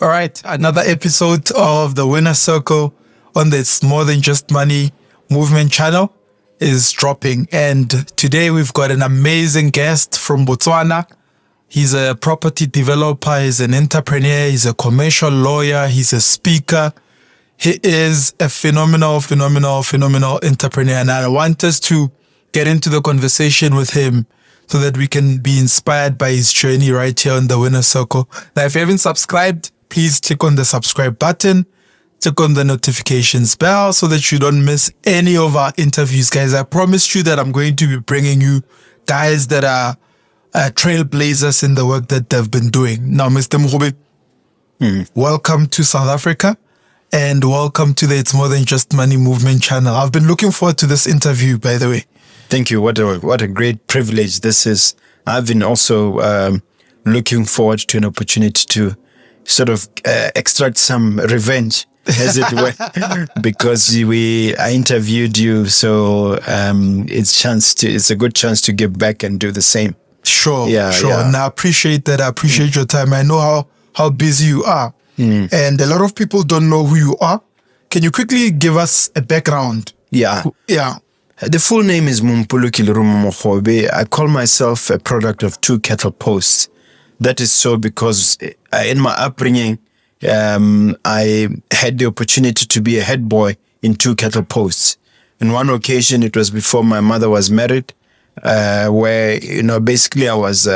All right, another episode of the Winner Circle on this More Than Just Money movement channel is dropping. And today we've got an amazing guest from Botswana. He's a property developer, he's an entrepreneur, he's a commercial lawyer, he's a speaker. He is a phenomenal entrepreneur. And I want us to get into the conversation with him so that we can be inspired by his journey right here on the Winner Circle. Now, if you haven't subscribed, please click on the subscribe button, click on the notifications bell so that you don't miss any of our interviews, guys. I promised you that I'm going to be bringing you guys that are trailblazers in the work that they've been doing. Now, Mr. Mogobe, welcome to South Africa and welcome to the It's More Than Just Money movement channel. I've been looking forward to this interview, by the way. Thank you. What a great privilege this is. I've been also looking forward to an opportunity to sort of extract some revenge, as it were, because I interviewed you, so it's a good chance to give back and do the same. Sure. And I appreciate that. I appreciate your time. I know how busy you are, and a lot of people don't know who you are. Can you quickly give us a background? Yeah. The full name is Mompoloki Mogobe. I call myself a product of two cattle posts. That is so because in my upbringing, I had the opportunity to be a head boy in two cattle posts. On one occasion, it was before my mother was married, where, basically I was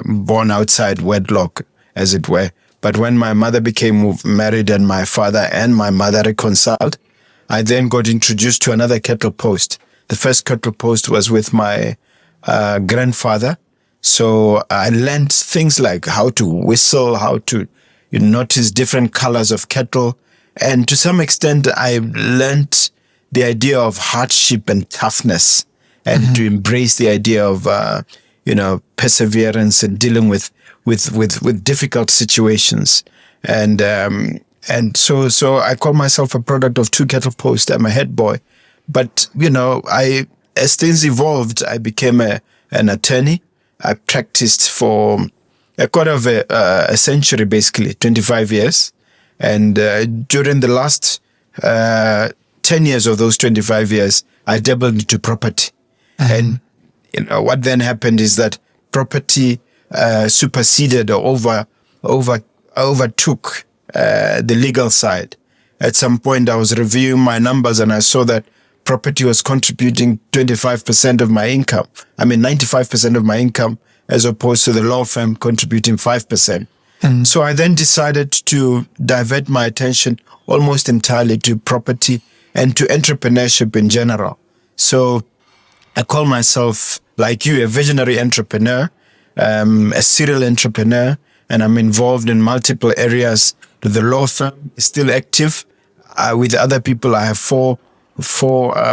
born outside wedlock, as it were. But when my mother became married and my father and my mother reconciled, I then got introduced to another cattle post. The first cattle post was with my grandfather. So I learned things like how to whistle, how to notice different colors of cattle. And to some extent, I learned the idea of hardship and toughness and to embrace the idea of, perseverance and dealing with difficult situations. And so I call myself a product of two cattle posts. I'm a head boy. But, as things evolved, I became an attorney. I practiced for a quarter of a century, basically, 25 years. And during the last 10 years of those 25 years, I dabbled into property. And, what then happened is that property superseded or overtook the legal side. At some point, I was reviewing my numbers and I saw that property was contributing 25% of my income. 95% of my income, as opposed to the law firm contributing 5%. So I then decided to divert my attention almost entirely to property and to entrepreneurship in general. So I call myself, like you, a visionary entrepreneur, a serial entrepreneur, and I'm involved in multiple areas. The law firm is still active. With other people, I have four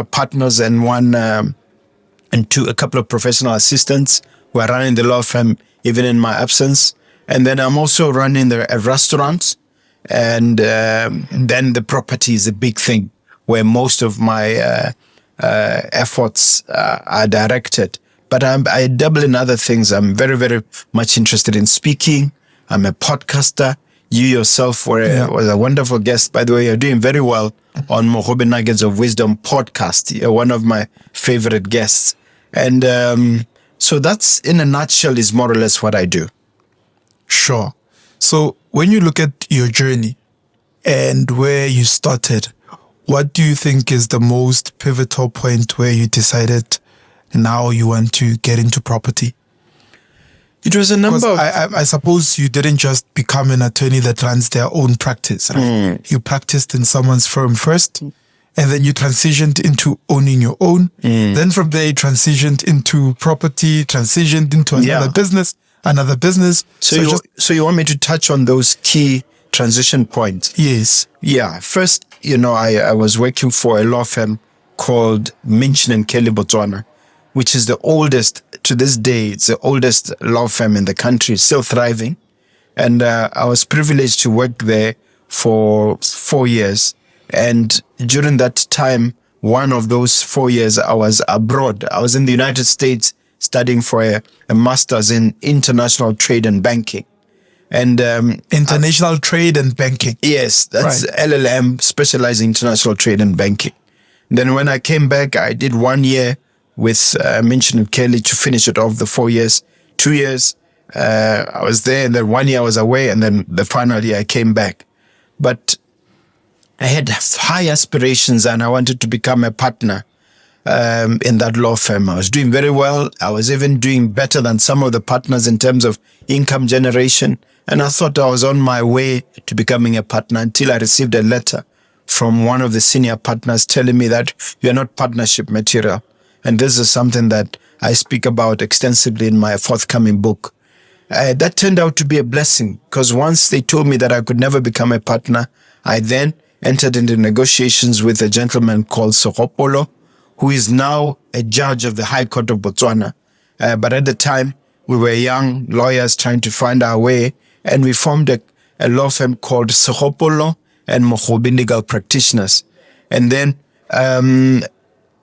partners and a couple of professional assistants who are running the law firm even in my absence. And then I'm also running a restaurant, and then the property is a big thing where most of my efforts are directed. But I dabble in other things. I'm very, very much interested in speaking. I'm a podcaster. You yourself was a wonderful guest. By the way, you're doing very well on Mogobe Nuggets of Wisdom podcast. You're one of my favorite guests. And so that's, in a nutshell, is more or less what I do. Sure. So when you look at your journey and where you started, what do you think is the most pivotal point where you decided now you want to get into property? It was a number of... I suppose you didn't just become an attorney that runs their own practice, right? You practiced in someone's firm first, and then you transitioned into owning your own. Then from there, you transitioned into property, transitioned into another business. So you want me to touch on those key transition points? Yes. Yeah. First, I was working for a law firm called Minchin & Kelly Botswana, which is the oldest, to this day, it's the oldest law firm in the country, still thriving. And I was privileged to work there for 4 years. And during that time, one of those 4 years, I was abroad. I was in the United States studying for a master's in international trade and banking. And International trade and banking. yes, that's Right. LLM, specializing in international trade and banking. Then when I came back, I did 1 year with mentioned Kelly to finish it off, the 4 years. 2 years, I was there, and then 1 year I was away, and then the final year I came back. But I had high aspirations, and I wanted to become a partner in that law firm. I was doing very well. I was even doing better than some of the partners in terms of income generation. And I thought I was on my way to becoming a partner until I received a letter from one of the senior partners telling me that you're not partnership material. And this is something that I speak about extensively in my forthcoming book. That turned out to be a blessing, because once they told me that I could never become a partner, I then entered into negotiations with a gentleman called Sogopolo, who is now a judge of the High Court of Botswana. But at the time, we were young lawyers trying to find our way, and we formed a law firm called Sogopolo and Mogobe Legal Practitioners. And then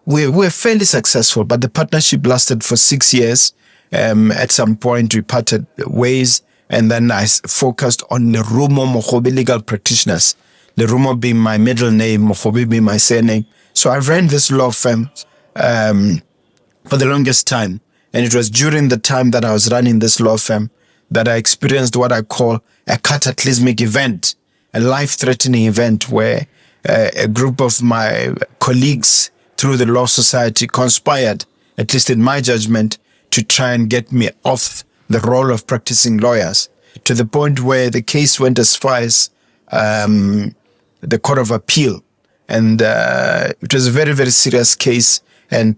we were fairly successful, but the partnership lasted for 6 years. At some point, we parted ways, and then I focused on the Lerumo Mogobe Legal Practitioners. Lerumo being my middle name, Mogobe being my surname. So I ran this law firm for the longest time. And it was during the time that I was running this law firm that I experienced what I call a cataclysmic event, a life-threatening event where a group of my colleagues through the Law Society conspired, at least in my judgment, to try and get me off the role of practicing lawyers, to the point where the case went as far as the Court of Appeal. And it was a very, very serious case and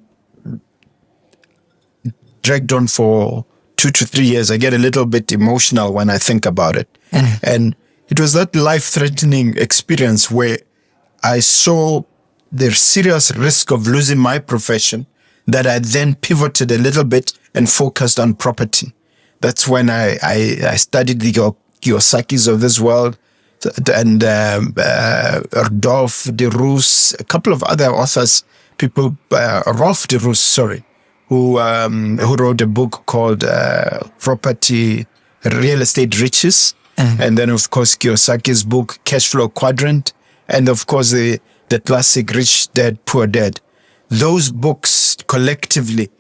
dragged on for 2 to 3 years. I get a little bit emotional when I think about it. And it was that life-threatening experience where I saw the serious risk of losing my profession that I then pivoted a little bit and focused on property. That's when I studied the Kiyosakis of this world, and Rodolphe de Roos, a couple of other authors, Rolf de Roos, sorry, who wrote a book called Property, Real Estate Riches. And then, of course, Kiyosaki's book, Cash Flow Quadrant. And, of course, the classic Rich Dad, Poor Dad. Those books collectively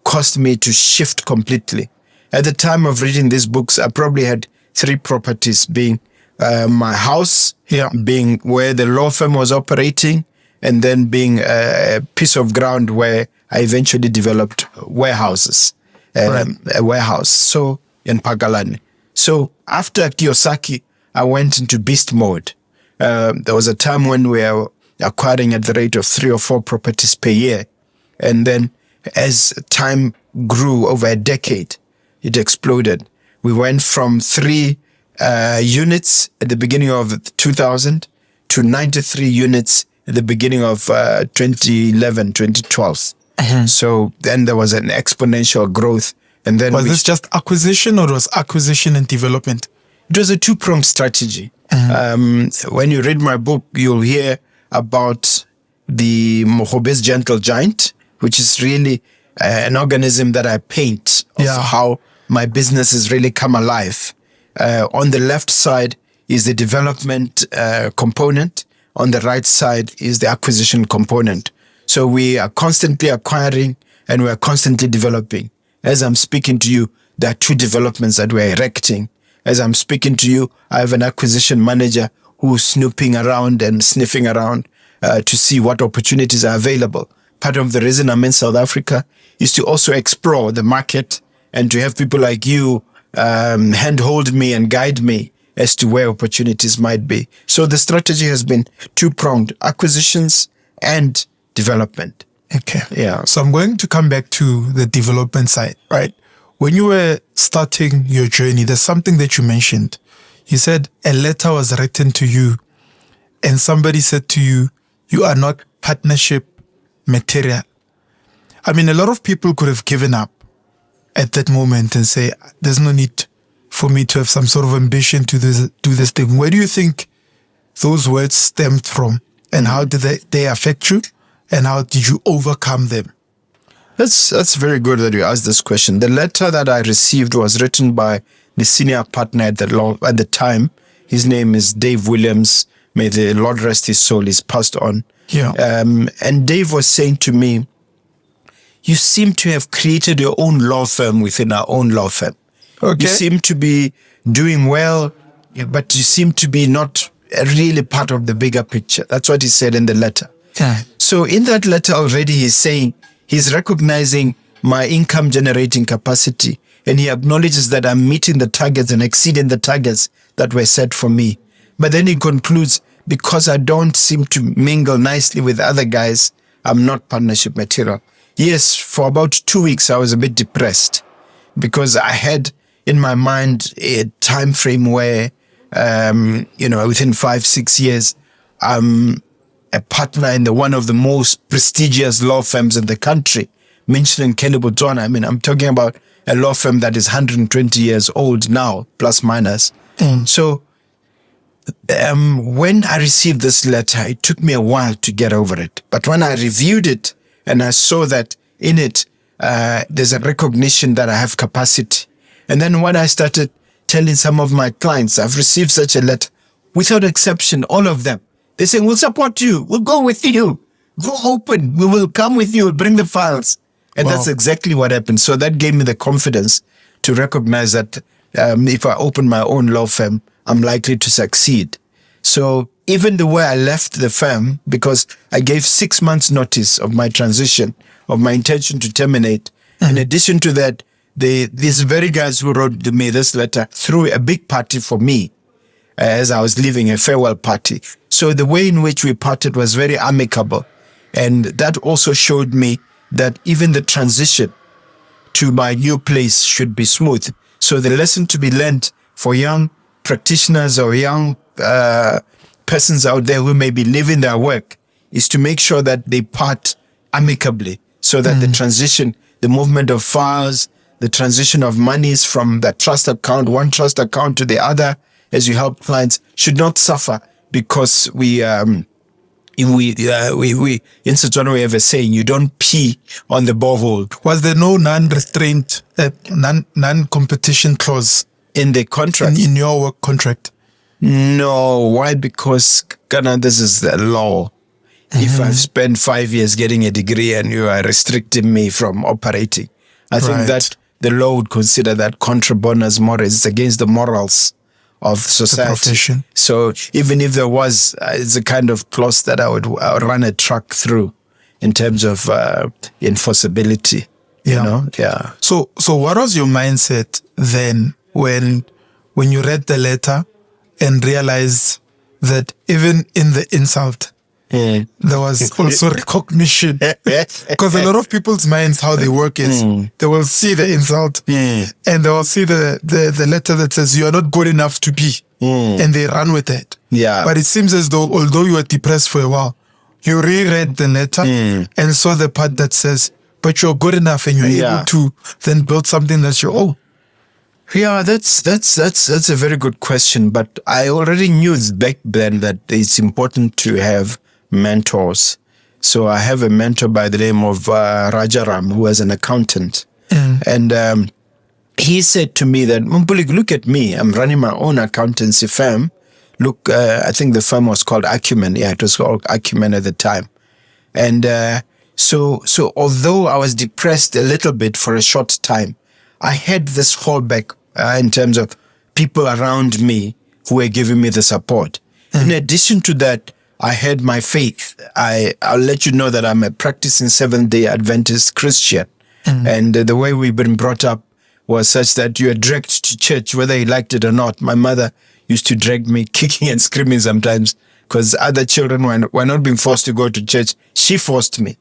caused me to shift completely. At the time of reading these books, I probably had 3 properties, being my house, being where the law firm was operating, and then being a piece of ground where I eventually developed warehouses, a warehouse, so in Pagalani. So after Kiyosaki, I went into beast mode. There was a time when we were acquiring at the rate of 3 or 4 properties per year. And then as time grew over a decade, it exploded. We went from 3 units at the beginning of 2000 to 93 units at the beginning of 2011, 2012. So then there was an exponential growth. And then Was this just acquisition, or was acquisition and development? It was a 2-pronged strategy. When you read my book, you'll hear about the Mogobe's gentle giant, which is really an organism that I paint of how my business has really come alive. On the left side is the development component. On the right side is the acquisition component. So we are constantly acquiring and we are constantly developing. As I'm speaking to you, there are 2 developments that we're erecting. As I'm speaking to you, I have an acquisition manager who's snooping around and sniffing around to see what opportunities are available. Part of the reason I'm in South Africa is to also explore the market and to have people like you handhold me and guide me as to where opportunities might be. So the strategy has been 2-pronged: acquisitions and development. Okay. Yeah. So I'm going to come back to the development side, right? When you were starting your journey, there's something that you mentioned. You said a letter was written to you and somebody said to you, you are not partnership material. I mean, a lot of people could have given up at that moment and say, there's no need for me to have some sort of ambition to do this thing. Where do you think those words stemmed from, and how did they affect you, and how did you overcome them? That's very good that you asked this question. The letter that I received was written by the senior partner at the law at the time. His name is Dave Williams. May the Lord rest his soul. He's passed on. Yeah. And Dave was saying to me, you seem to have created your own law firm within our own law firm. Okay. You seem to be doing well, but you seem to be not really part of the bigger picture. That's what he said in the letter. Yeah. So in that letter already, he's saying he's recognizing my income generating capacity, and he acknowledges that I'm meeting the targets and exceeding the targets that were set for me. But then he concludes, because I don't seem to mingle nicely with other guys, I'm not partnership material. Yes, for about 2 weeks, I was a bit depressed because I had in my mind a time frame where, within 5-6 years, I'm a partner in one of the most prestigious law firms in the country, mentioning Kelly Botswana. I mean, I'm talking about a law firm that is 120 years old now, plus minus. So when I received this letter, it took me a while to get over it. But when I reviewed it and I saw that in it, there's a recognition that I have capacity. And then when I started telling some of my clients, I've received such a letter, without exception, all of them, they say, we'll support you. We'll go with you. Go open. We will come with you. Bring the files. And that's exactly what happened. So that gave me the confidence to recognize that if I open my own law firm, I'm likely to succeed. So even the way I left the firm, because I gave 6 months notice of my transition, of my intention to terminate. In addition to that, these very guys who wrote me this letter threw a big party for me as I was leaving, a farewell party. So the way in which we parted was very amicable. And that also showed me that even the transition to my new place should be smooth. So the lesson to be learned for young practitioners or young persons out there who may be leaving their work is to make sure that they part amicably so that the transition, the movement of files, the transition of monies from the trust account, one trust account to the other, as you help clients, should not suffer because in Setswana we have a saying, you don't pee on the borehole. Was there no non-restraint, non-competition clause In the contract? in your work contract? No. Why? Because, Ghana, this is the law. If I've spent 5 years getting a degree and you are restricting me from operating, I think that the law would consider that contra bonus mores. It's against the morals of society. The profession. So even if there was, it's a kind of clause that I would run a truck through in terms of enforceability. You know? Yeah. So what was your mindset then when you read the letter and realized that even in the insult, there was also recognition? Because a lot of people's minds, how they work is they will see the insult and they will see the letter that says you are not good enough to be, and they run with it. Yeah. But it seems as though, although you were depressed for a while, you reread the letter and saw the part that says, but you're good enough and you're able to then build something that's your own. Yeah, that's a very good question. But I already knew back then that it's important to have mentors. So I have a mentor by the name of Rajaram, who is an accountant. And he said to me that, Mompoloki, look at me. I'm running my own accountancy firm. Look, I think the firm was called Acumen. Yeah, it was called Acumen at the time. And so although I was depressed a little bit for a short time, I had this fallback in terms of people around me who were giving me the support. In addition to that, I had my faith. I'll let you know that I'm a practicing Seventh-day Adventist Christian. And the way we've been brought up was such that you are dragged to church, whether you liked it or not. My mother used to drag me kicking and screaming sometimes because other children were not being forced to go to church. She forced me.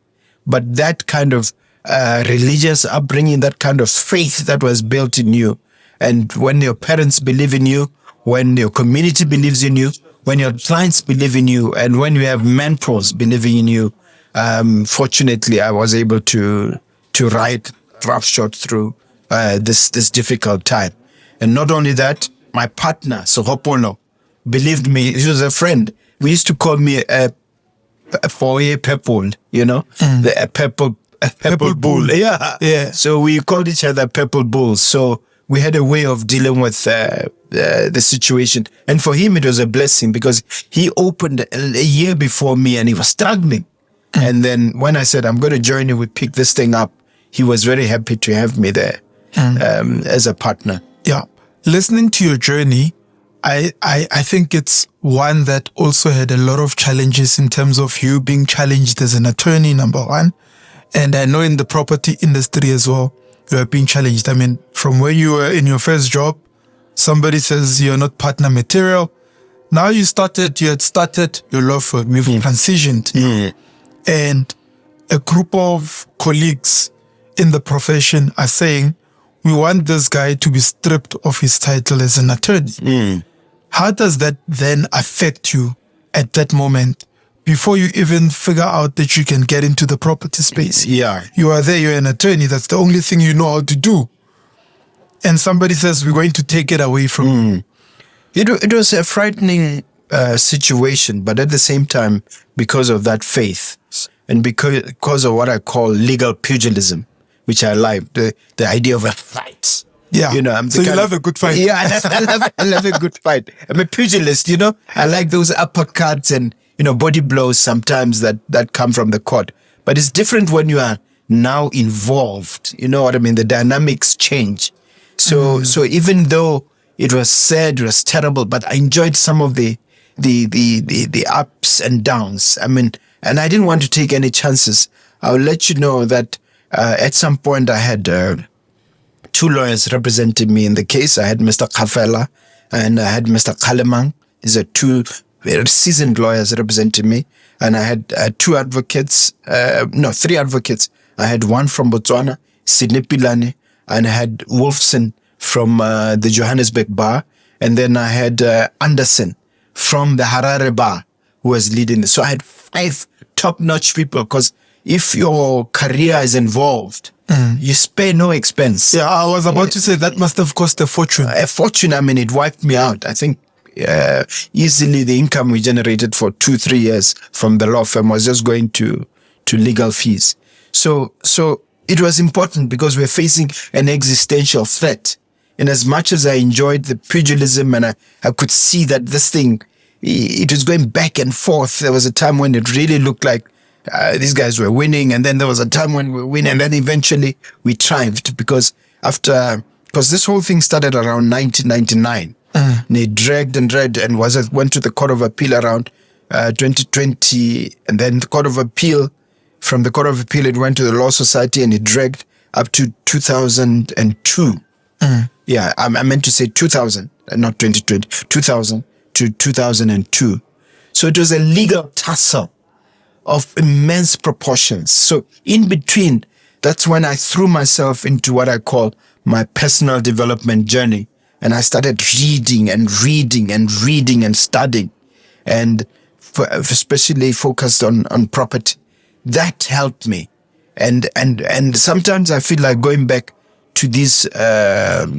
But that kind of religious upbringing, that kind of faith that was built in you, and when your parents believe in you, when your community believes in you, when your clients believe in you, and when you have mentors believing in you, fortunately, I was able to ride roughshod through this difficult time. And not only that, my partner, Sohopono, believed me. He was a friend. We used to call me a foyer purple, a purple bull. Yeah. Yeah. So we called each other purple bulls. So we had a way of dealing with the situation. And for him, it was a blessing because he opened a year before me and he was struggling. And then when I said, I'm going to join you, we pick this thing up, he was very happy to have me there as a partner. Yeah. Listening to your journey, I think it's one that also had a lot of challenges in terms of you being challenged as an attorney, number one. And I know in the property industry as well, you are being challenged. I mean, from when you were in your first job, somebody says you're not partner material. Now you had started your law firm, you've transitioned. And a group of colleagues in the profession are saying, we want this guy to be stripped of his title as an attorney. How does that then affect you at that moment before you even figure out that you can get into the property space? Yeah. You are there, you're an attorney. That's the only thing you know how to do. And somebody says, we're going to take it away from you. It was a frightening situation, but at the same time, because of that faith and because of what I call legal pugilism, which I like, the idea of a fight. Yeah. You know, so you love a good fight. Yeah, I love a good fight. I'm a pugilist, you know. I like those uppercuts and, you know, body blows sometimes that come from the court. But it's different when you are now involved. You know what I mean? The dynamics change. So even though it was sad, it was terrible, but I enjoyed some of the ups and downs. I mean, and I didn't want to take any chances. I'll let you know that at some point I had two lawyers representing me in the case. I had Mr. Kafela and I had Mr. Kalemang. These are two very seasoned lawyers representing me. And I had three advocates. I had one from Botswana, Sydney Pilane, and I had Wolfson from the Johannesburg bar. And then I had Anderson from the Harare bar who was leading this. So I had 5 top-notch people because if your career is involved, you spare no expense. Yeah, I was about to say that must have cost a fortune. A fortune, I mean, it wiped me out. I think easily the income we generated for 2-3 years from the law firm was just going to legal fees. So it was important because we're facing an existential threat. And as much as I enjoyed the pugilism and I could see that this thing, it was going back and forth. There was a time when it really looked like these guys were winning, and then there was a time when we were winning, and then eventually we triumphed because this whole thing started around 1999. And it dragged and went to the Court of Appeal around 2020, and then the Court of Appeal, from the Court of Appeal it went to the Law Society and it dragged up to 2002. Yeah, I meant to say 2000, not 2020, 2000 to 2002. So it was a legal tussle of immense proportions. So in between, that's when I threw myself into what I call my personal development journey. And I started reading and studying, and especially focused on property. That helped me. And sometimes I feel like going back to these, I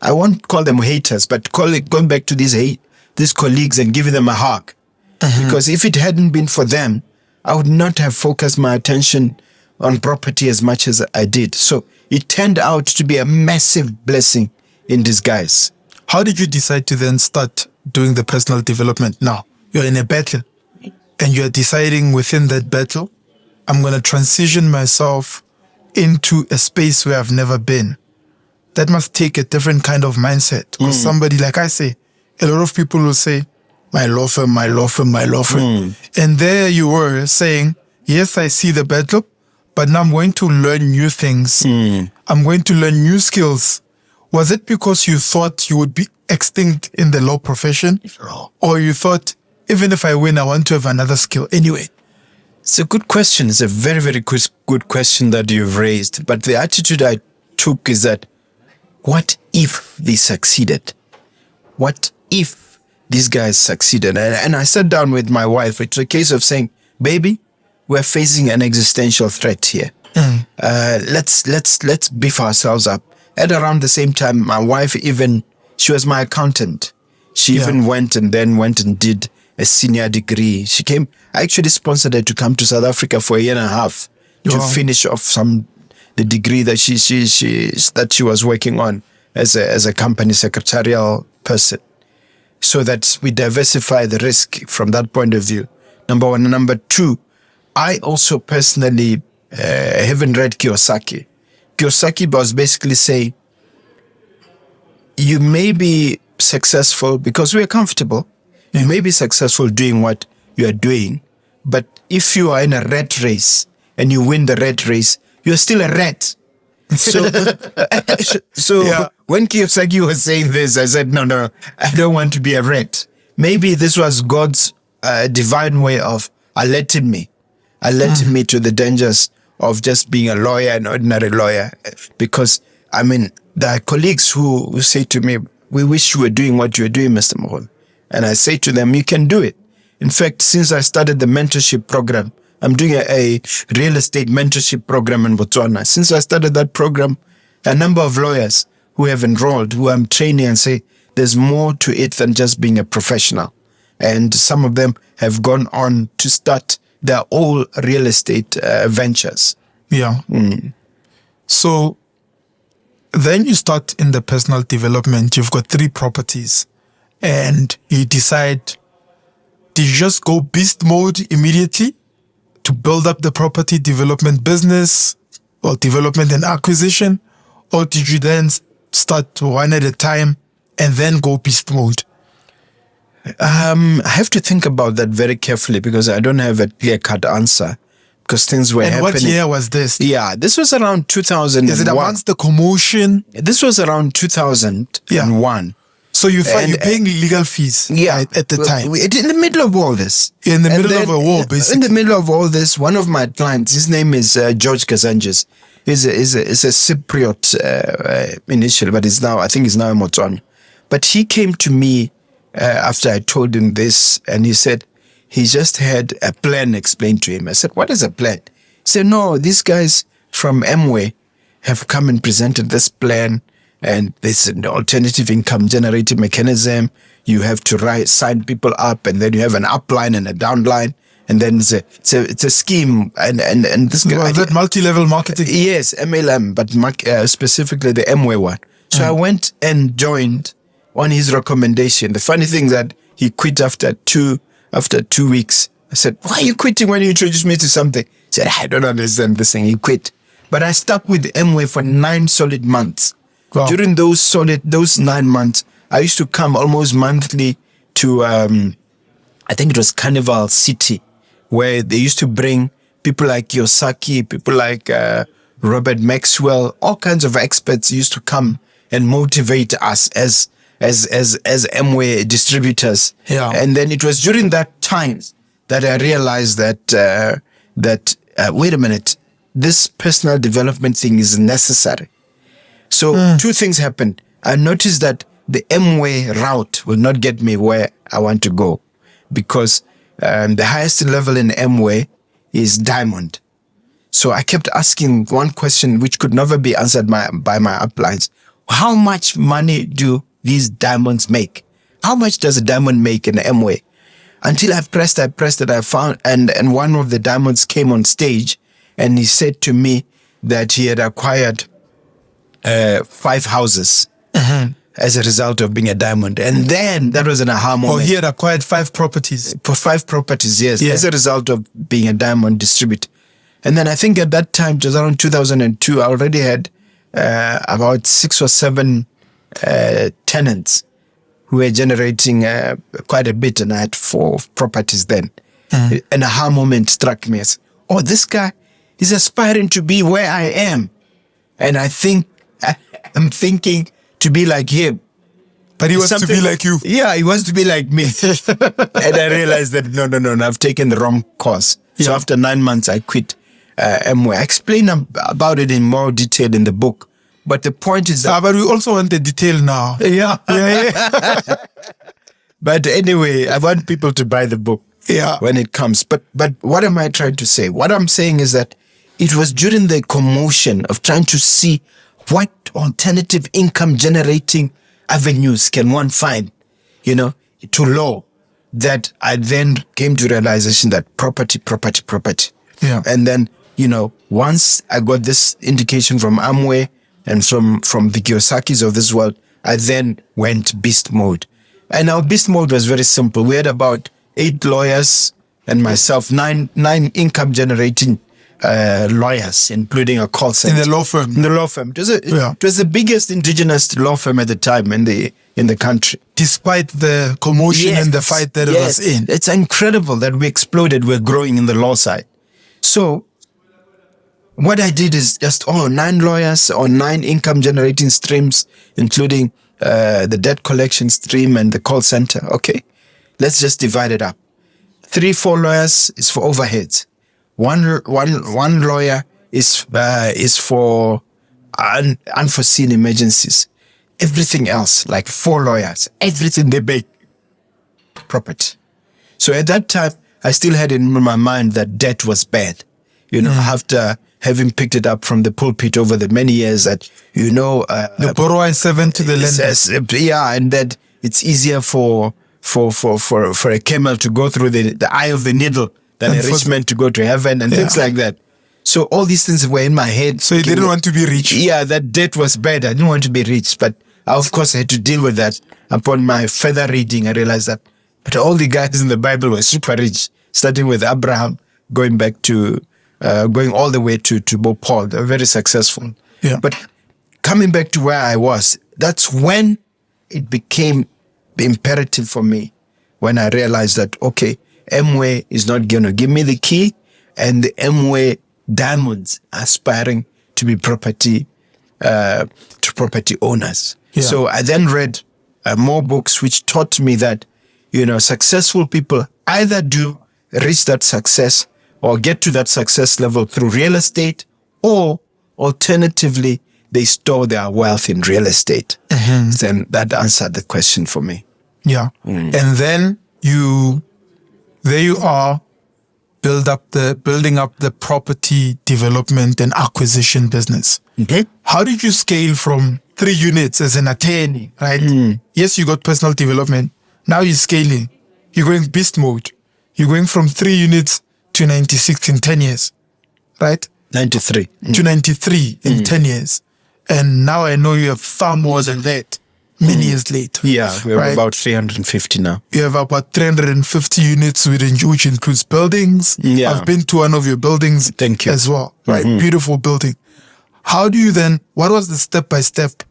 won't call them haters, but going back to these colleagues and giving them a hug. Because if it hadn't been for them, I would not have focused my attention on property as much as I did. So it turned out to be a massive blessing in disguise. How did you decide to then start doing the personal development? Now, you're in a battle and you're deciding within that battle, I'm going to transition myself into a space where I've never been. That must take a different kind of mindset. Because somebody, like I say, a lot of people will say, my law firm. And there you were saying, yes, I see the battle, but now I'm going to learn new things. I'm going to learn new skills. Was it because you thought you would be extinct in the law profession? Or you thought, even if I win, I want to have another skill anyway? It's a good question. It's a very, very good question that you've raised. But the attitude I took is that, what if they succeeded? What if these guys succeeded? And I sat down with my wife. It's a case of saying, baby, we're facing an existential threat here. Let's beef ourselves up. At around the same time, my wife she was my accountant. She even went and did a senior degree. I actually sponsored her to come to South Africa for 1.5 years to finish off the degree that she was working on. as a company secretarial person, so that we diversify the risk from that point of view. Number one. And number two, I also personally haven't read Kiyosaki. Kiyosaki was basically saying, you may be successful because we are comfortable. You may be successful doing what you are doing, but if you are in a rat race and you win the rat race, you're still a rat. So, when Kiyosaki was saying this, I said, no, I don't want to be a rat. Maybe this was God's divine way of alerting me to the dangers of just being a lawyer, an ordinary lawyer. Because, I mean, there are colleagues who say to me, we wish you were doing what you're doing, Mr. Mogul. And I say to them, you can do it. In fact, since I started the mentorship program, I'm doing a real estate mentorship program in Botswana. Since I started that program, a number of lawyers who have enrolled, who I'm training and say, there's more to it than just being a professional. And some of them have gone on to start their own real estate ventures. Yeah. So then you start in the personal development. You've got 3 properties and you decide, did you just go beast mode immediately to build up the property development business or development and acquisition? Or did you then start one at a time and then go beast mode? I have to think about that very carefully because I don't have a clear-cut answer because things were happening. And what year was this? Yeah, this was around 2001. Is it amongst the commotion? This was around 2001. So you're paying legal fees at the time? In the middle of all this. In the middle of a war, basically. In the middle of all this, one of my clients, his name is George Kazanges. He's a Cypriot initially, but I think he's now in Motswana. But he came to me after I told him this, and he said he just had a plan explained to him. I said, what is a plan? He said, no, these guys from Amway have come and presented this plan, and there's an alternative income generating mechanism. You have to sign people up, and then you have an upline and a downline, and then it's a scheme. And this guy, that multi-level marketing. Yes, MLM, but specifically the Amway one. So I went and joined on his recommendation. The funny thing that he quit after 2 weeks. I said, why are you quitting when you introduced me to something? He said, I don't understand this thing. He quit. But I stuck with Amway for 9 solid months. Wow. During those 9 months, I used to come almost monthly to, I think it was Carnival City, where they used to bring people like Kiyosaki, people like Robert Maxwell, all kinds of experts used to come and motivate us as Amway distributors. Yeah. And then it was during that time that I realized that wait a minute, this personal development thing is necessary. So 2 things happened. I noticed that the Amway route will not get me where I want to go because the highest level in Amway is diamond. So I kept asking one question which could never be answered by my uplines. How much money do these diamonds make? How much does a diamond make in Amway? Until I pressed it, I found, and one of the diamonds came on stage and he said to me that he had acquired 5 houses as a result of being a diamond. And then that was an aha moment. Oh, he had acquired 5 properties. For 5 properties, yes, as a result of being a diamond distributor. And then I think at that time, just around 2002, I already had about 6 or 7 tenants who were generating quite a bit, and I had 4 properties then. An aha moment struck me as, oh, this guy is aspiring to be where I am. And I think, I'm thinking to be like him. But he wants to be like you. Yeah, he wants to be like me. And I realized that, no, I've taken the wrong course. Yeah. So after 9 months, I quit Amway. I explain about it in more detail in the book. But the point is that... but we also want the detail now. Yeah. But anyway, I want people to buy the book when it comes. But what am I trying to say? What I'm saying is that it was during the commotion of trying to see what alternative income generating avenues can one find, to law, that I then came to realization that property. Yeah. And then, once I got this indication from Amway, and from the Kiyosakis of this world, I then went beast mode. And our beast mode was very simple. We had about 8 lawyers and myself, nine income generating lawyers, including a call center. In the law firm. In the law firm. It was the biggest indigenous law firm at the time in the country. Despite the commotion and the fight that it was in. It's incredible that we exploded. We're growing in the law side. So what I did is just, 9 lawyers or 9 income generating streams, including the debt collection stream and the call center. Okay, let's just divide it up. 3-4 lawyers is for overheads. One lawyer is for unforeseen emergencies. Everything else, like 4 lawyers, everything they make property. So at that time, I still had in my mind that debt was bad. After having picked it up from the pulpit over the many years that, the borrower is servant to the lender. Yeah, and that it's easier for a camel to go through the eye of the needle than a rich man to go to heaven and things like that. So all these things were in my head. So you didn't want to be rich? Yeah, that debt was bad. I didn't want to be rich, but of course I had to deal with that. Upon my further reading, I realized that but all the guys in the Bible were super rich, starting with Abraham, going all the way to Paul. They were very successful. Yeah. But coming back to where I was, that's when it became imperative for me, when I realized that, okay, Amway is not going to give me the key, and the Amway diamonds are aspiring to be property owners. Yeah. So I then read more books which taught me that, successful people either do reach that success or get to that success level through real estate, or alternatively, they store their wealth in real estate. Mm-hmm. Then that answered the question for me. Yeah. And then there you are, building up the property development and acquisition business. Mm-hmm. How did you scale from 3 units as an attorney, right? Yes, you got personal development. Now you're scaling. You're going beast mode. You're going from 3 units to 96 in 10 years, right? 93. To 93 in 10 years. And now I know you have far more than that many years later. Yeah, we have about 350 now. You have about 350 units, which includes buildings. Yeah. I've been to one of your buildings. Thank you. As well, right? Beautiful building. How do you then, what was the step-by-step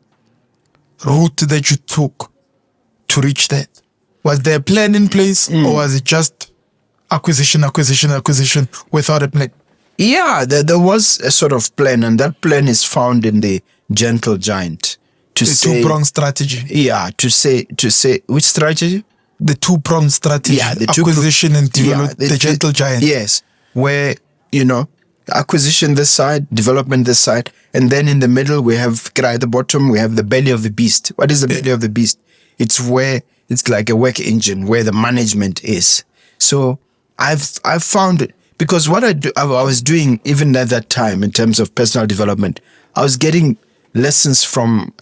route that you took to reach that? Was there a plan in place, or was it just acquisition without a plan? Yeah, there was a sort of plan, and that plan is found in the Gentle Giant. The 2-pronged strategy. Yeah, to say which strategy? The 2-pronged strategy. Yeah, the acquisition and development. The Gentle Giant. Yes, where acquisition this side, development this side, and then in the middle we have at the bottom we have the belly of the beast. What is the belly of the beast? It's where it's like a work engine where the management is. So I've found it, because what I was doing even at that time in terms of personal development, I was getting lessons from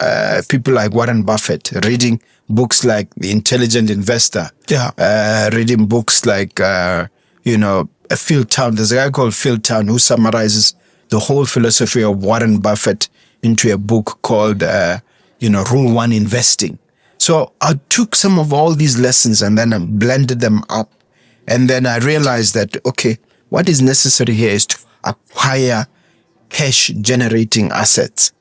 people like Warren Buffett, reading books like The Intelligent Investor. Yeah. Reading books like Phil Town. There's a guy called Phil Town who summarizes the whole philosophy of Warren Buffett into a book called Rule 1 Investing. So I took some of all these lessons and then I blended them up. And then I realized that, okay, what is necessary here is to acquire cash generating assets.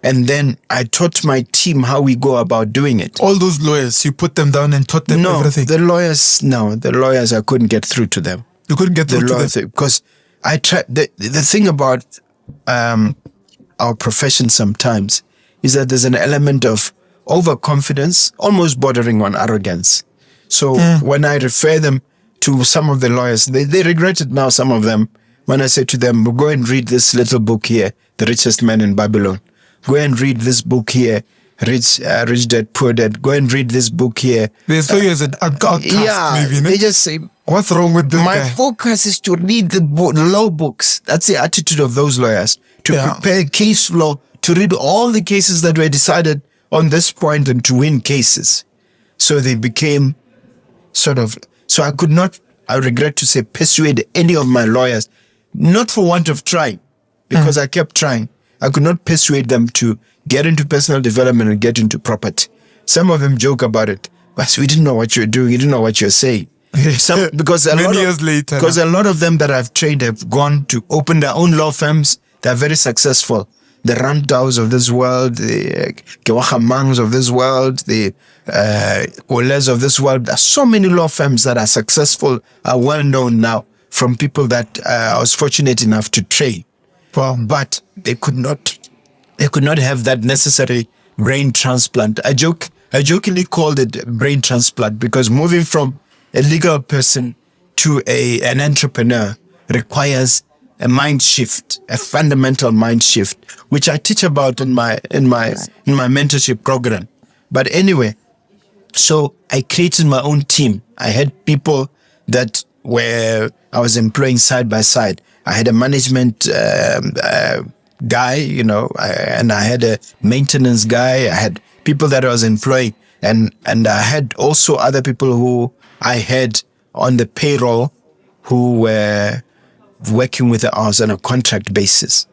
And then I taught my team how we go about doing it. All those lawyers, you put them down and taught them everything? The lawyers, I couldn't get through to them. You couldn't get through to them? Because I tried. The thing about our profession sometimes is that there's an element of overconfidence, almost bordering on arrogance. So when I refer them to some of the lawyers, they regret it now, some of them, when I say to them, go and read this little book here, The Richest Man in Babylon. Go and read this book here, Rich Dad, Poor Dad. Go and read this book here. They saw you as an outcast, maybe. They just say, what's wrong with this my guy? focus is to read the law books. That's the attitude of those lawyers. To prepare case law, to read all the cases that were decided on this point and to win cases. So they became so I could not, I regret to say, persuade any of my lawyers, not for want of trying, because I kept trying. I could not persuade them to get into personal development and get into property. Some of them joke about it, but we didn't know what you're doing. You didn't know what you're saying. Because Many years later. Because a lot of them that I've trained have gone to open their own law firms. They're very successful. The Randaus of this world, the Kewahamangs of this world, the Oles of this world. There are so many law firms that are successful, are well known now from people that I was fortunate enough to train. Wow. But they could not have that necessary brain transplant. I jokingly called it brain transplant because moving from a legal person to an entrepreneur requires a mind shift, a fundamental mind shift, which I teach about in my mentorship program. But anyway, so I created my own team. I had people that I was employing side by side. I had a management guy, and I had a maintenance guy. I had people that I was employing, and I had also other people who I had on the payroll who were working with us on a contract basis.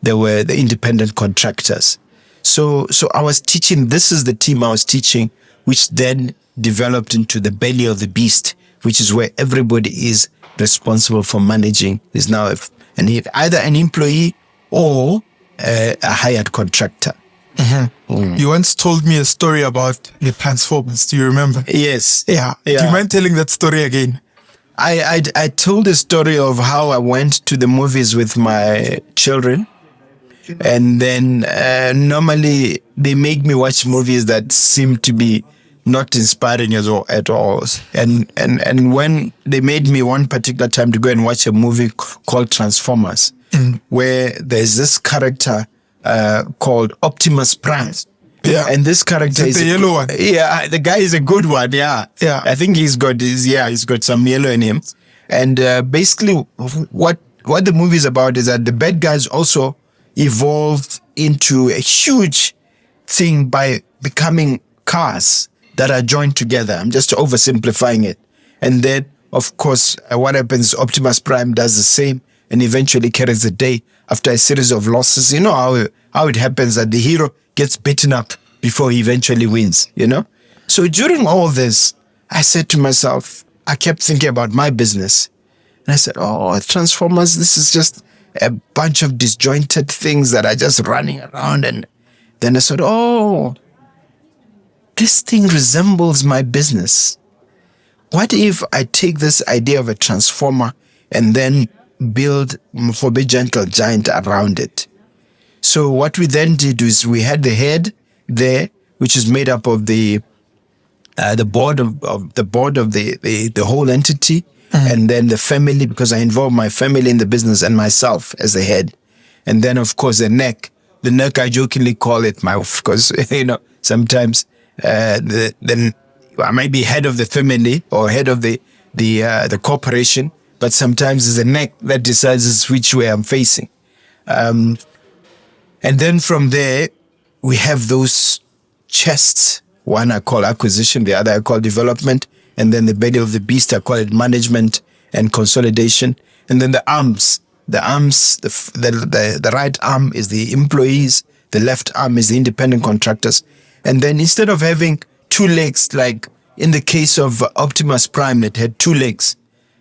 They were the independent contractors. So I was teaching, this is the team I was teaching, which then developed into the belly of the beast, which is where everybody is responsible for managing, is now either an employee or a hired contractor. Mm-hmm. You once told me a story about your Transformers. Do you remember? Yes. Yeah. Do you mind telling that story again? I told the story of how I went to the movies with my children, and then normally they make me watch movies that seem to be not inspiring at all. And when they made me one particular time to go and watch a movie called Transformers, where there's this character called Optimus Prime. Yeah. And this character is the yellow one. Yeah, the guy is a good one. Yeah. Yeah. I think he's got some yellow in him. And basically what the movie is about is that the bad guys also evolved into a huge thing by becoming cars that are joined together. I'm just oversimplifying it. And then, of course, what happens, Optimus Prime does the same and eventually carries the day after a series of losses. You know how it happens that the hero gets beaten up before he eventually wins, So during all this, I said to myself, I kept thinking about my business. And I said, Transformers, this is just a bunch of disjointed things that are just running around. And then I said, this thing resembles my business. What if I take this idea of a transformer and then build Mogobe Gentle Giant around it? So what we then did is we had the head there, which is made up of the board of the whole entity, and then the family, because I involve my family in the business and myself as the head, and then of course the neck. The neck, I jokingly call it because sometimes then I might be head of the family or head of the corporation, but sometimes it's the neck that decides which way I'm facing. And then from there, we have those chests. One I call acquisition, the other I call development. And then the belly of the beast, I call it management and consolidation. And then the arms, the right arm is the employees. The left arm is the independent contractors. And then instead of having two legs, like in the case of Optimus Prime that had two legs,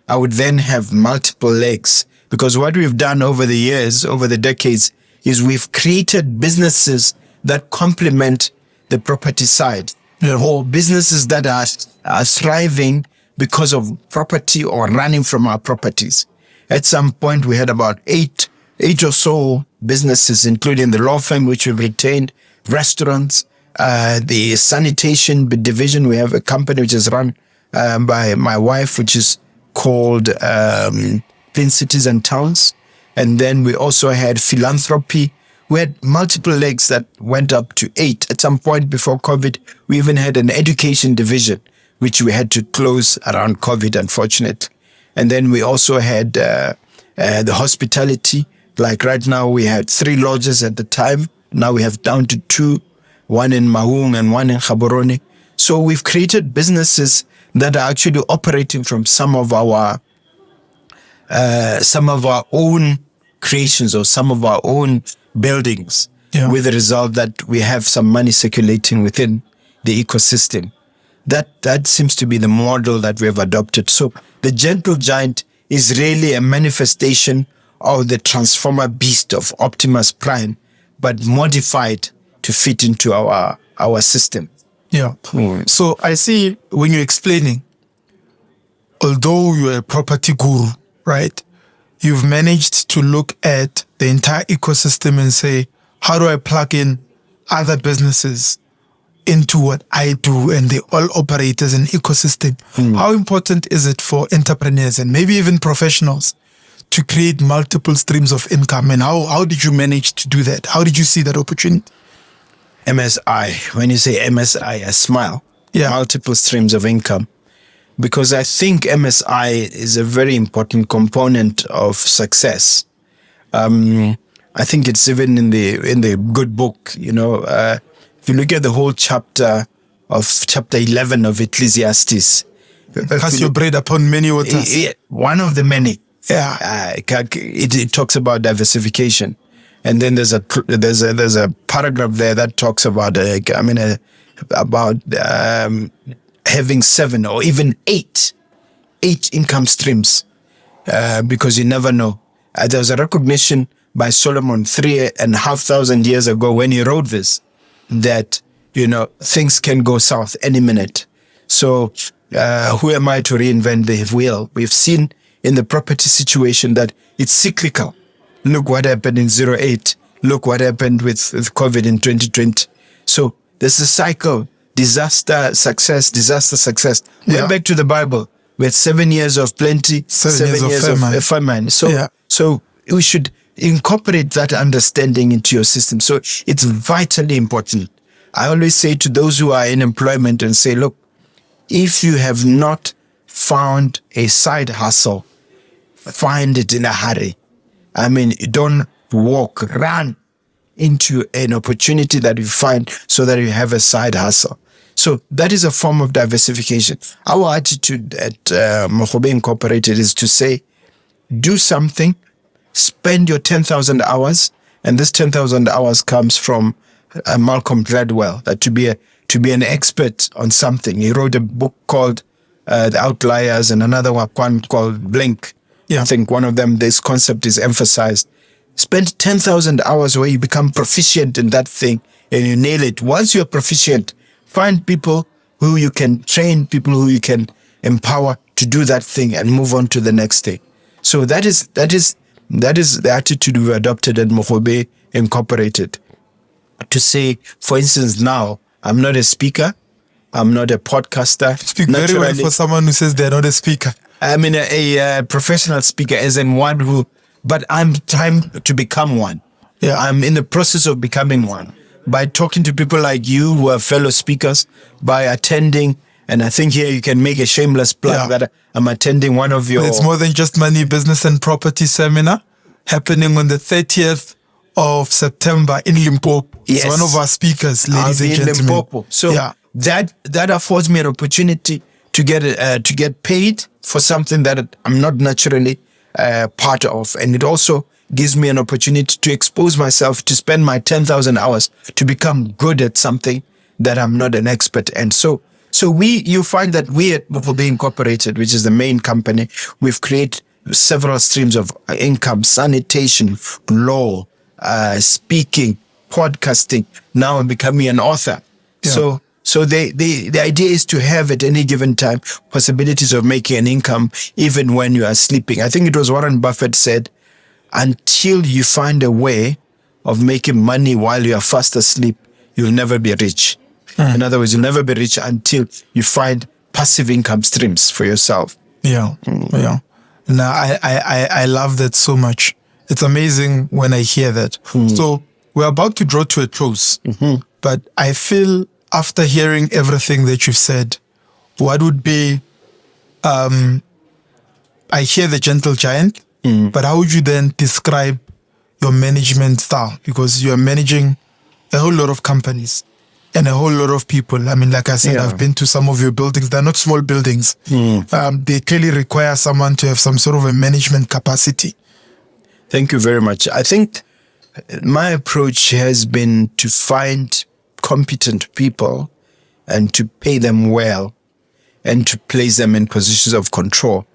I would then have multiple legs. Because what we've done over the years, over the decades, is we've created businesses that complement the property side. Or businesses that are thriving because of property or running from our properties. At some point, we had about eight or so businesses, including the law firm, which we've retained, restaurants, the sanitation division. We have a company which is run by my wife, which is called Clean Cities and Towns. And then we also had philanthropy. We had multiple legs that went up to 8. At some point before COVID, we even had an education division, which we had to close around COVID, unfortunately. And then we also had the hospitality. Like right now, we had 3 lodges at the time. Now we have down to 2, one in Mahung and one in Gaborone. So we've created businesses that are actually operating from some of our own creations or some of our own buildings. Yeah. with the result that we have some money circulating within the ecosystem. That seems to be the model that we have adopted. So the gentle giant is really a manifestation of the transformer beast of Optimus Prime, but modified to fit into our system. Yeah. So I see when you're explaining, although you're a property guru, right? You've managed to look at the entire ecosystem and say, how do I plug in other businesses into what I do, and they all operate as an ecosystem? How important is it for entrepreneurs and maybe even professionals to create multiple streams of income? And how did you manage to do that? How did you see that opportunity? MSI, when you say MSI, I smile. Yeah. Multiple streams of income. Because I think MSI is a very important component of success. I think it's even in the good book, if you look at the whole chapter 11 of Ecclesiastes. Cast your bread upon many waters. One of the many. Yeah. It talks about diversification. And then there's a paragraph there that talks about having 7 or even 8 income streams, because you never know. There was a recognition by Solomon 3,500 years ago when he wrote this, that things can go south any minute. So who am I to reinvent the wheel? We've seen in the property situation that it's cyclical. Look what happened in 08. Look what happened with COVID in 2020. So there's a cycle. Disaster, success, disaster, success. Yeah. We're back to the Bible. We had 7 years of plenty, 7 years of famine. So we should incorporate that understanding into your system. So it's vitally important. I always say to those who are in employment and say, look, if you have not found a side hustle, find it in a hurry. Don't run into an opportunity that you find so that you have a side hustle. So that is a form of diversification. Our attitude at Mogobe Incorporated is to say, do something, spend your 10,000 hours, and this 10,000 hours comes from Malcolm Gladwell, that to be an expert on something. He wrote a book called The Outliers and another one called Blink. Yeah. I think one of them, this concept is emphasized. Spend 10,000 hours where you become proficient in that thing and you nail it. Once you're proficient, find people who you can train, people who you can empower to do that thing and move on to the next thing. So that is the attitude we adopted at Mogobe Incorporated. To say, for instance, now, I'm not a speaker. I'm not a podcaster. Speak very well for someone who says they're not a speaker. I'm a professional speaker, as in one who, but I'm trying to become one. Yeah. I'm in the process of becoming one by talking to people like you who are fellow speakers, by attending, and I think here you can make a shameless plug that I'm attending one of your... It's More Than Just Money, Business and Property seminar happening on the 30th of September in Limpopo. Yes. It's one of our speakers, ladies and gentlemen. Limpopo. So that affords me an opportunity to get paid for something that I'm not naturally part of. And it also gives me an opportunity to expose myself, to spend my 10,000 hours to become good at something that I'm not an expert. And so you find that we at Mogobe Incorporated, which is the main company, we've created several streams of income: sanitation, law, speaking, podcasting. Now I'm becoming an author. Yeah. So the idea is to have at any given time possibilities of making an income even when you are sleeping. I think it was Warren Buffett said, until you find a way of making money while you are fast asleep, you'll never be rich. In other words, you'll never be rich until you find passive income streams for yourself. Yeah. Now, I love that so much. It's amazing when I hear that. So we're about to draw to a close, but I feel after hearing everything that you've said, what would be, I hear the gentle giant, but how would you then describe your management style? Because you're managing a whole lot of companies and a whole lot of people. I mean, like I said, I've been to some of your buildings. They're not small buildings. They clearly require someone to have some sort of a management capacity. Thank you very much. I think My approach has been to find competent people and to pay them well and to place them in positions of control.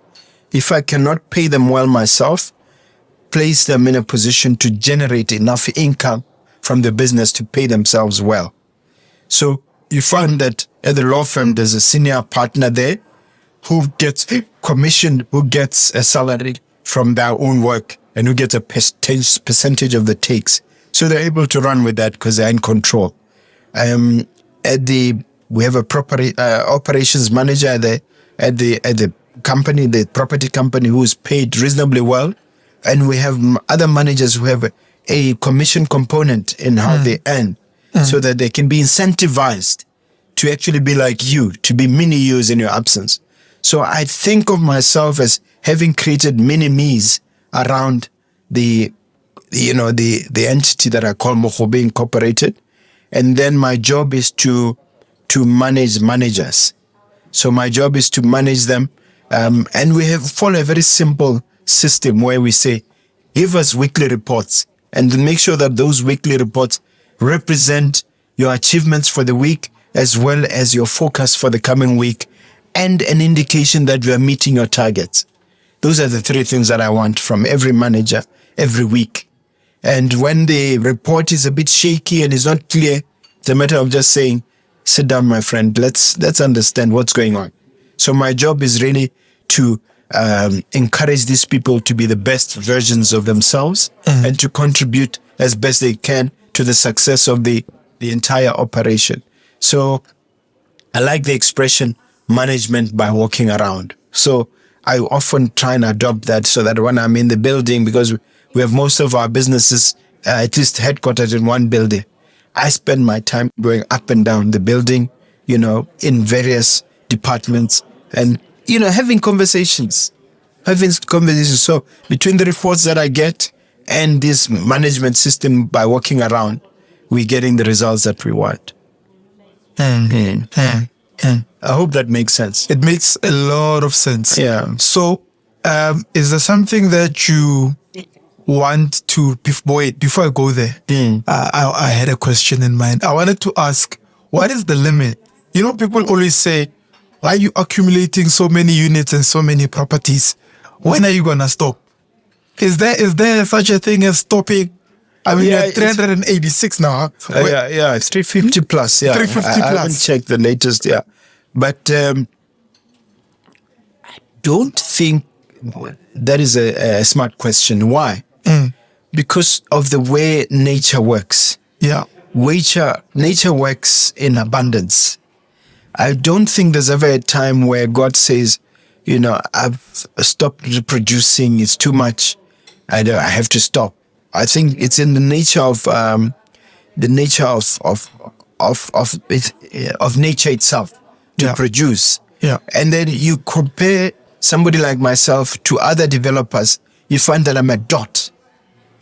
If I cannot pay them well myself, place them in a position to generate enough income from the business to pay themselves well. So you find that at the law firm, there's a senior partner there who gets commissioned, who gets a salary from their own work and who gets a percentage of the takes. So they're able to run with that because they're in control. We have a property operations manager at the company, the property company, who is paid reasonably well, and we have other managers who have a commission component in how they earn, so that they can be incentivized to actually be like you, to be mini yous in your absence. So I think of myself as having created mini me's around the entity that I call Mogobe Incorporated, and then my job is to manage managers. So my job is to manage them, and we follow a very simple system where we say, give us weekly reports, and make sure that those weekly reports represent your achievements for the week as well as your focus for the coming week, and an indication that we are meeting your targets. Those are the three things that I want from every manager every week. And when the report is a bit shaky and is not clear, it's a matter of just saying, sit down, my friend, let's understand what's going on. So my job is really to encourage these people to be the best versions of themselves and to contribute as best they can to the success of the entire operation. So I like the expression management by walking around. So I often try and adopt that so that when I'm in the building, because we have most of our businesses at least headquartered in one building, I spend my time going up and down the building, in various departments and, having conversations. So between the reports that I get and this management system by walking around, we're getting the results that we want. I hope that makes sense. It makes a lot of sense. Yeah. So, is there something that you want to, before I go there, I had a question in mind. I wanted to ask, what is the limit? People always say, why are you accumulating so many units and so many properties? When are you going to stop? Is there such a thing as stopping? I mean, you're 386 now. Yeah, it's 350 plus. Yeah, 350 plus. I haven't checked the latest. Yeah, but I don't think that is a smart question. Why? Because of the way nature works. Yeah, nature works in abundance. I don't think there's ever a time where God says, I've stopped reproducing. It's too much. I have to stop. I think it's in the nature of nature itself to produce. Yeah. And then you compare somebody like myself to other developers, you find that I'm a dot.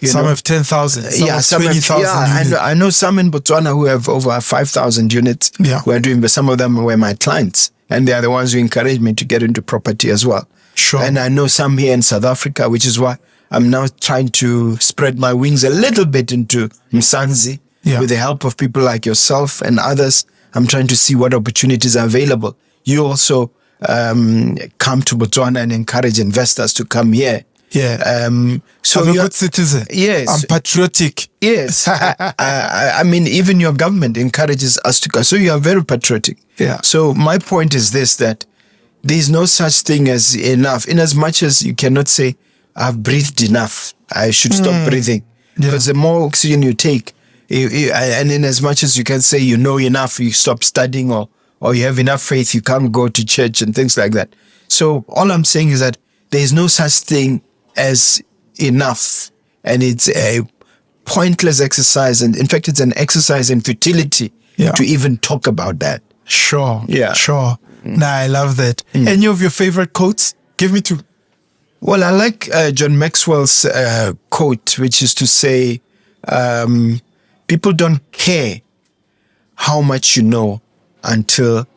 Some have 10,000. Some have 20,000. I know some in Botswana who have over 5,000 units. Yeah. Who are doing, but some of them were my clients, and they are the ones who encouraged me to get into property as well. Sure. And I know some here in South Africa, which is why I'm now trying to spread my wings a little bit into Msanzi with the help of people like yourself and others. I'm trying to see what opportunities are available. You also come to Botswana and encourage investors to come here. Yeah. So I'm a good citizen. Yes. I'm patriotic. Yes. I mean, even your government encourages us to go. So you are very patriotic. Yeah. So my point is this, that there's no such thing as enough. In as much as you cannot say, I've breathed enough, I should stop breathing. Because the more oxygen you take, and in as much as you can say you know enough, you stop studying, or you have enough faith, you can't go to church and things like that. So all I'm saying is that there is no such thing as enough. And it's a pointless exercise. And in fact, it's an exercise in futility to even talk about that. Sure. Yeah. Sure. Nah, I love that. Any of your favorite quotes? Give me two. Well, I like John Maxwell's quote, which is to say, people don't care how much you know until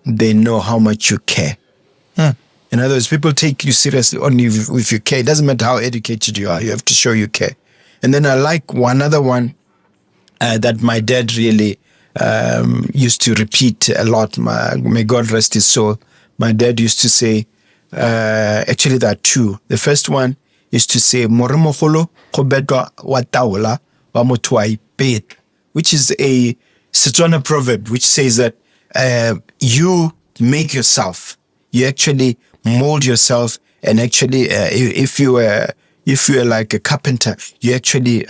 they know how much you care. In other words, people take you seriously only if you care. It doesn't matter how educated you are. You have to show you care. And then I like one other one that my dad really used to repeat a lot. May God rest his soul. My dad used to say, actually there are two. The first one is to say, "Moromogolo go betwa wa taola wa motho wa ipeta," which is a Setswana proverb which says that you make yourself. You actually mold yourself, and actually, if you were like a carpenter, you actually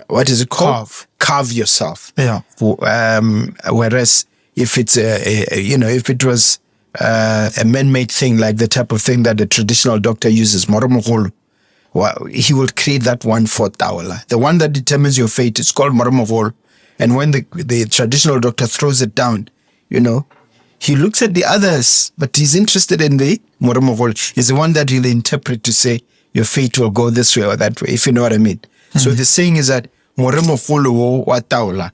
what is it called? Carve yourself. Yeah. Whereas if it's if it was a man-made thing, like the type of thing that the traditional doctor uses, moromogolo, well, he will create that one for taola. The one that determines your fate is called moromogolo. And when the traditional doctor throws it down, he looks at the others, but he's interested in the moromogolo. He's the one that he'll interpret to say, your fate will go this way or that way, if you know what I mean. Mm-hmm. So the saying is that moromogolo wa taola.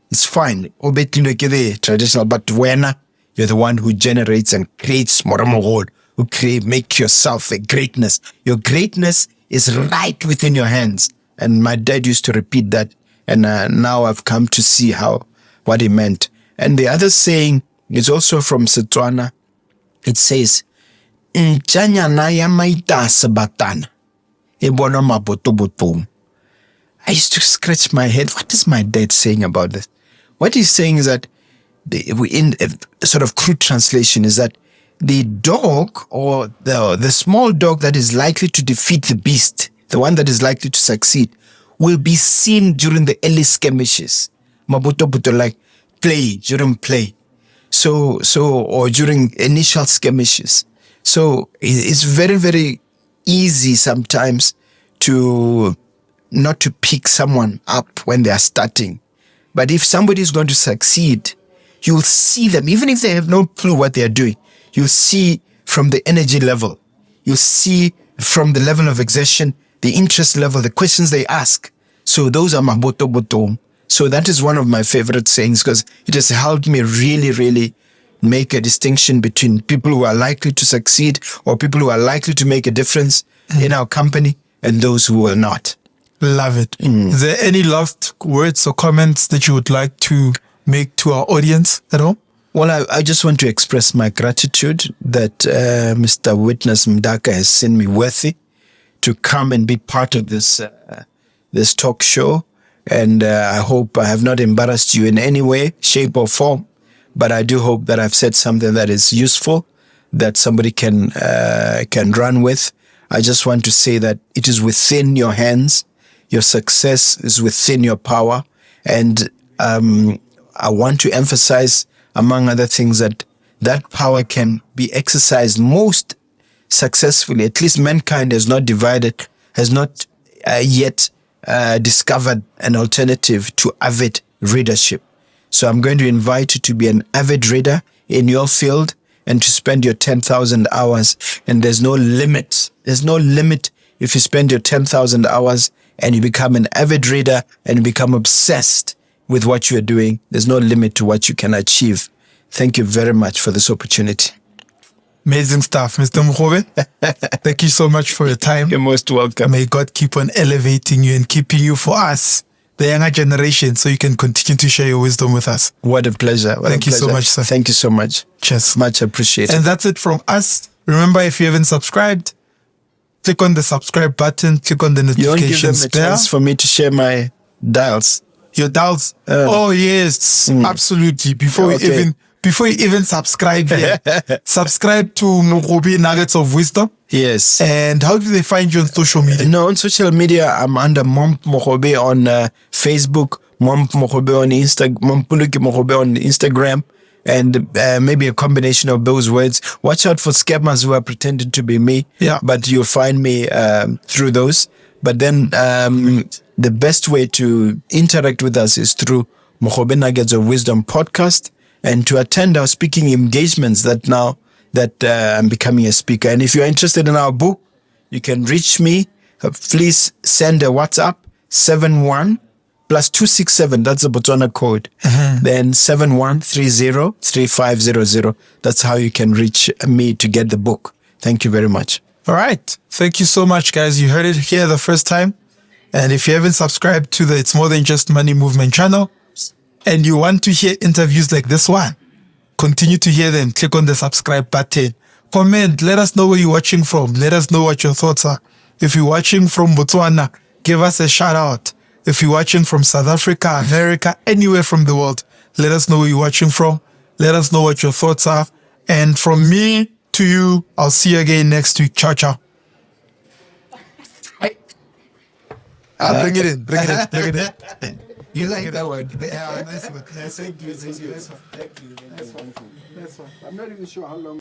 It's fine. Traditional, but when you're the one who generates and creates moromogolo, make yourself a greatness. Your greatness is right within your hands. And my dad used to repeat that. And now I've come to see what he meant. And the other saying is also from Setswana. It says, "Nchanyana ya maita sabatana, ebono mabotobotom." I used to scratch my head. What is my dad saying about this? What he's saying is that, in a sort of crude translation, is that the dog, or the small dog that is likely to defeat the beast, the one that is likely to succeed, will be seen during the early skirmishes. Mabuto, like during play. So, or during initial skirmishes. So it's very, very easy sometimes to not to pick someone up when they are starting. But if somebody is going to succeed, you'll see them, even if they have no clue what they are doing. You'll see from the energy level. You'll see from the level of exertion, the interest level, the questions they ask. So those are maboto. So that is one of my favorite sayings, because it has helped me really, really make a distinction between people who are likely to succeed or people who are likely to make a difference in our company and those who will not. Love it. Is there any last words or comments that you would like to make to our audience at all? Well, I just want to express my gratitude that Mr. Witness Mdaka has seen me worthy to come and be part of this talk show. And I hope I have not embarrassed you in any way, shape or form. But I do hope that I've said something that is useful, that somebody can run with. I just want to say that it is within your hands. Your success is within your power. And I want to emphasize, among other things, that power can be exercised most successfully. At least mankind has not yet discovered an alternative to avid readership. So I'm going to invite you to be an avid reader in your field and to spend your 10,000 hours. And there's no limit. There's no limit if you spend your 10,000 hours and you become an avid reader and you become obsessed with what you're doing. There's no limit to what you can achieve. Thank you very much for this opportunity. Amazing stuff, Mr. Mogobe. Thank you so much for your time. You're most welcome. May God keep on elevating you and keeping you for us, the younger generation, so you can continue to share your wisdom with us. What a pleasure. Thank you so much, sir. Thank you so much. Cheers. Much appreciated. And that's it from us. Remember, if you haven't subscribed, click on the subscribe button, click on the notification bell. You won't give them a chance for me to share my dials. Your dials? Oh, yes, absolutely. Before you even subscribe here, subscribe to Mogobe Nuggets of Wisdom. Yes. And how do they find you on social media? No, on social media, I'm under Mogobe on Facebook, Mogobe on Mompoloki Mogobe on Instagram, and maybe a combination of those words. Watch out for scammers who are pretending to be me. Yeah. But you'll find me through those. But then the best way to interact with us is through Mogobe Nuggets of Wisdom podcast, and to attend our speaking engagements that I'm becoming a speaker. And if you're interested in our book, you can reach me. Please send a WhatsApp 71 plus 267. That's the Botswana code. Then 71303500. That's how you can reach me to get the book. Thank you very much. All right. Thank you so much, guys. You heard it here the first time. And if you haven't subscribed to the It's More Than Just Money Movement channel and you want to hear interviews like this one, continue to hear them. Click on the subscribe button. Comment. Let us know where you're watching from. Let us know what your thoughts are. If you're watching from Botswana, give us a shout out. If you're watching from South Africa, America, anywhere from the world, let us know where you're watching from. Let us know what your thoughts are. And from me to you, I'll see you again next week. Ciao, ciao. Bring it in. Bring it in. Bring it in. You like that word? Yeah, nice one. Thank you. Nice one. I'm not even sure how long